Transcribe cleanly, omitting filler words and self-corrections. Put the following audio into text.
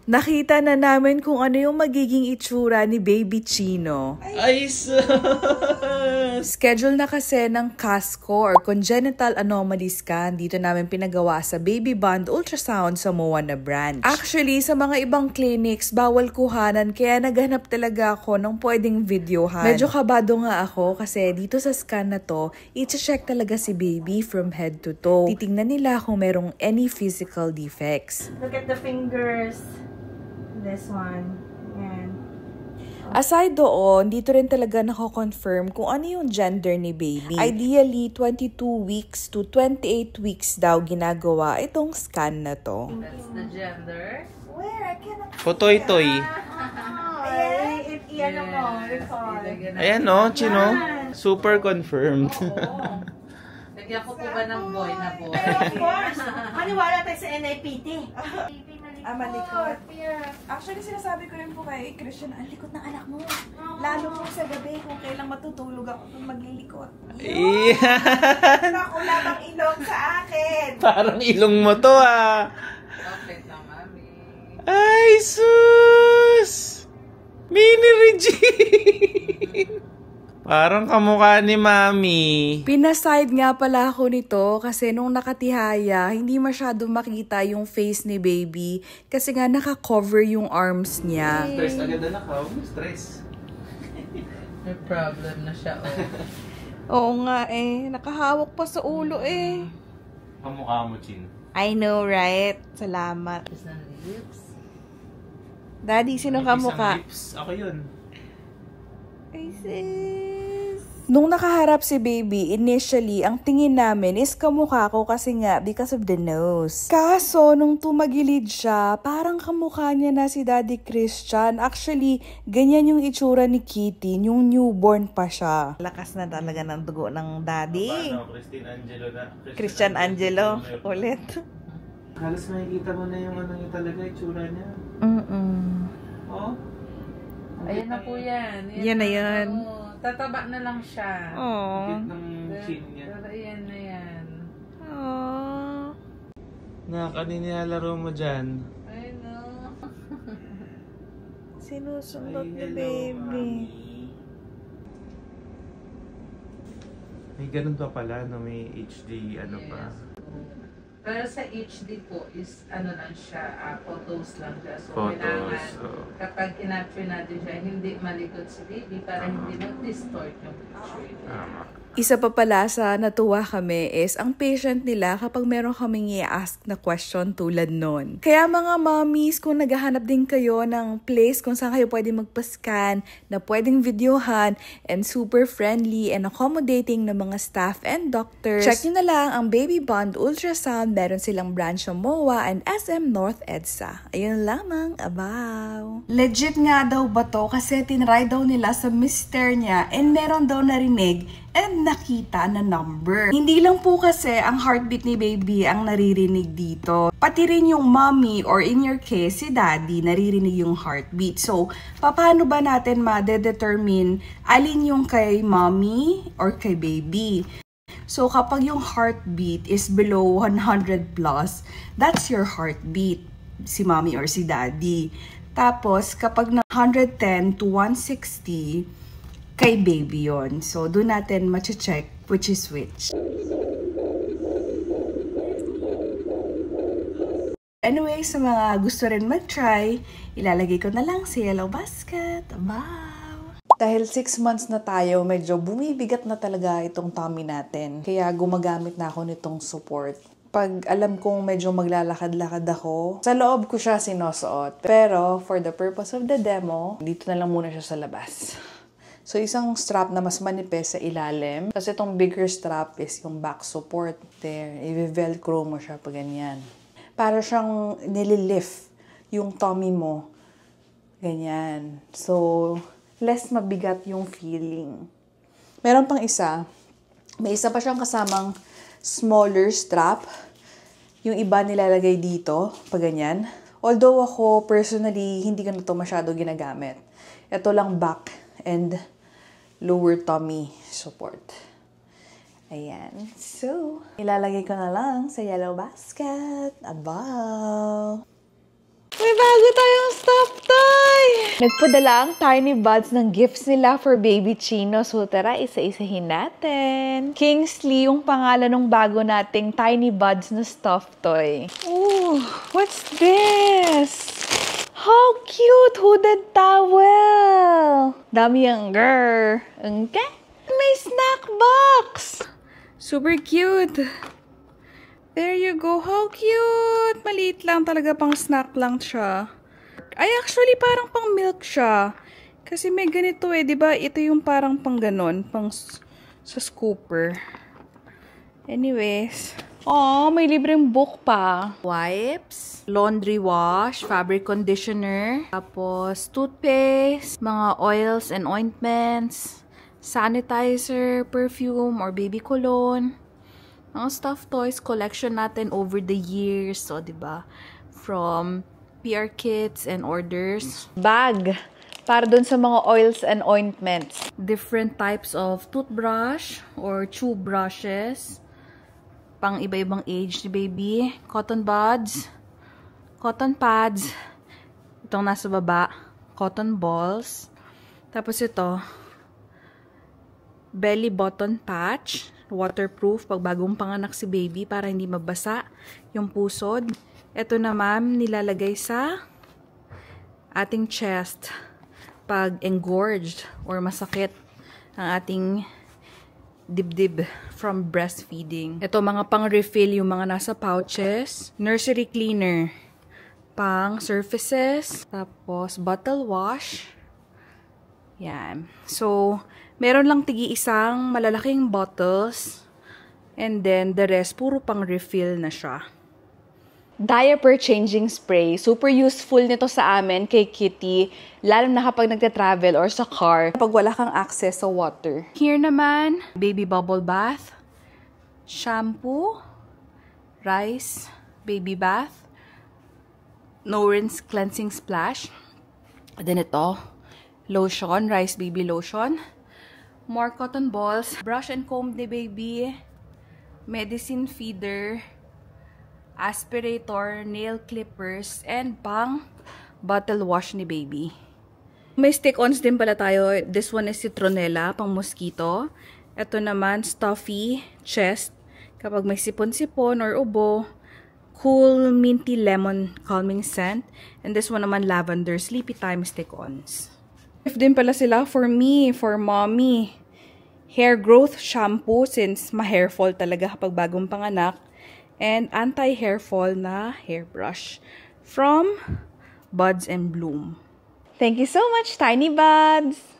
Nakita na namin kung ano yung magiging itsura ni Baby Chino. Ay, Schedule na kasi ng CASCO or Congenital Anomaly Scan dito namin pinagawa sa Baby Bond Ultrasound sa Moana branch. Actually, sa mga ibang clinics, bawal kuhanan kaya naghanap talaga ako ng pwedeng videohan. Medyo kabado nga ako kasi dito sa scan na to, i-check talaga si baby from head to toe. Titingnan nila kung merong any physical defects. Look at the fingers. This one. Yan. Aside doon, dito rin talaga nako-confirm kung ano yung gender ni baby. Ideally, 22 weeks to 28 weeks daw ginagawa itong scan na to. That's the gender. Where? I cannot see. Potoy-toy. Ay, iyan mo. Ayan no, Chino. Super confirmed. Lagyan ko po ba ng boy na boy? Of course. Maniwala tayo sa NIPT. Malikot. Actually, sinasabi ko rin po kay Christian, ang likot ng anak mo. Lalo po sa gabi kung kailang matutulog ako kung maglilikot. Iyan. Wala bang ilong sa akin. Parang ilong mo to Chocolate na, mami. Ay, sus! Mini Regine! Parang kamukha ni Mami. Pinaside nga pala ako nito kasi nung nakatihaya, hindi masyado makita yung face ni baby kasi nga naka-cover yung arms niya. Stress agad na nakaw. Stress. May problem na siya, Oo nga nakahawak pa sa ulo Kamukha mo, Chin. I know, right? Salamat. Is ng lips. Daddy, sino kamukha? Ako yun. Ay, sis. Nung nakaharap si baby, initially, ang tingin namin is kamukha ko kasi nga because of the nose. Kaso, nung tumagilid siya, parang kamukha niya na si Daddy Christian. Actually, ganyan yung itsura ni Kitty, yung newborn pa siya. Lakas na talaga ng dugo ng daddy. Paano? Christine Angelo na. Christian Angelo, ulit. Halos makikita mo na yung ano yung talaga itsura niya. Oh? Ayan na po yan. Yan na yan. Tataba na lang siya. Aww. Cute ng chin niya. Pero ayan na yan. Aww. Nilalaro mo dyan? Ay, no. Sinusundot ni Hello, baby. Mami. May ganun pa pala, no? May HD, ano pa. Pero sa HD po is ano lang siya, photos lang siya. So Photos, kailangan kapag kinapture natin siya, hindi malikot si baby para hindi mag-distort yung picture. Tama. Isa pa pala sa natuwa kami is ang patient nila kapag meron kaming i-ask na question tulad nun. Kaya mga mommies, kung naghahanap din kayo ng place kung saan kayo pwede magpa-scan, na pwedeng videohan, and super friendly and accommodating ng mga staff and doctors, check nyo na lang ang Baby Bond Ultrasound. Meron silang branch sa MOA and SM North EDSA. Ayun lamang, abaw. Legit nga daw ba to kasi tinry daw nila sa mister niya and meron daw narinig and nakita na number. Hindi lang po kasi ang heartbeat ni baby ang naririnig dito. Pati rin yung mommy or in your case, si daddy, naririnig yung heartbeat. So, paano ba natin ma-determine alin yung kay mommy or kay baby? So, kapag yung heartbeat is below 100 plus, that's your heartbeat, si mommy or si daddy. Tapos, kapag na 110 to 160, kay baby yon. So, doon natin ma-check which is which. Anyway, sa mga gusto rin mag-try, ilalagay ko na lang sa yellow basket. Wow! Dahil 6 months na tayo, medyo bumibigat na talaga itong tummy natin. Kaya gumagamit na ako nitong support. Pag alam kong medyo maglalakad-lakad ako, sa loob ko siya sinusuot. Pero, for the purpose of the demo, dito na lang muna siya sa labas. So, isang strap na mas manipis sa ilalim. Kasi itong bigger strap is yung back support. There, i-velcro mo siya pag ganyan. Para siyang nililift yung tummy mo. Ganyan. So, less mabigat yung feeling. Meron pang isa. May isa pa siyang kasamang smaller strap. Yung iba nilalagay dito, pag ganyan. Although ako, personally, hindi ko na ito masyado ginagamit. Ito lang back and lower tummy support. Ayan. So, ilalagay ko na lang sa yellow basket. Abaw! May bago tayong stuffed toy! Nagpadala ang Tiny Buds ng gifts nila for baby Chino. So tara, isa-isahin natin. Kingsley yung pangalan ng bago nating Tiny Buds na stuffed toy. Ooh, what's this? How cute! Hooded towel! Dami yung girl. Okay? May snack box! Super cute! There you go. How cute! Maliit lang talaga, pang snack lang siya. Ay, actually, parang pang milk siya. Kasi may ganito eh, di ba? Ito yung parang pang ganon, pang sa scooper. Anyways. Oh, may libreng book pa. Wipes, laundry wash, fabric conditioner, tapos toothpaste, mga oils and ointments, sanitizer, perfume, or baby cologne. Mga stuffed toys collection natin over the years. So, diba? From PR kits and orders. Bag. Para dun sa mga oils and ointments. Different types of toothbrush or chew brushes. Pang iba-ibang age ni baby. Cotton buds. Cotton pads. Itong nasa baba. Cotton balls. Tapos ito. Belly button patch. Waterproof pag bagong panganak si baby para hindi mabasa yung pusod. Ito naman nilalagay sa ating chest pag engorged or masakit ang ating dibdib from breastfeeding. Ito mga pang refill yung mga nasa pouches. Nursery cleaner. Pang surfaces. Tapos bottle wash. Yan. So, meron lang tigi-isang malalaking bottles. And then, the rest, puro pang refill na siya. Diaper changing spray. Super useful nito sa amin kay Kitty. Lalo na kapag nagte-travel or sa car. Kapag wala kang access sa water. Here naman, baby bubble bath. Shampoo. Rice. Baby bath. No rinse cleansing splash. And then ito. Lotion. Rice baby lotion. More cotton balls. Brush and comb ni baby. Medicine feeder. Aspirator, nail clippers, and pang bottle wash ni baby. May stick-ons din pala tayo. This one is citronella, pang mosquito. Ito naman, stuffy chest. Kapag may sipon-sipon or ubo. Cool minty lemon calming scent. And this one naman, lavender sleepy time stick-ons. If din pala sila for me, for mommy. Hair growth shampoo since ma-hair fall talaga kapag bagong panganak. And anti-hair fall na hairbrush from Buds and Bloom. Thank you so much, Tiny Buds!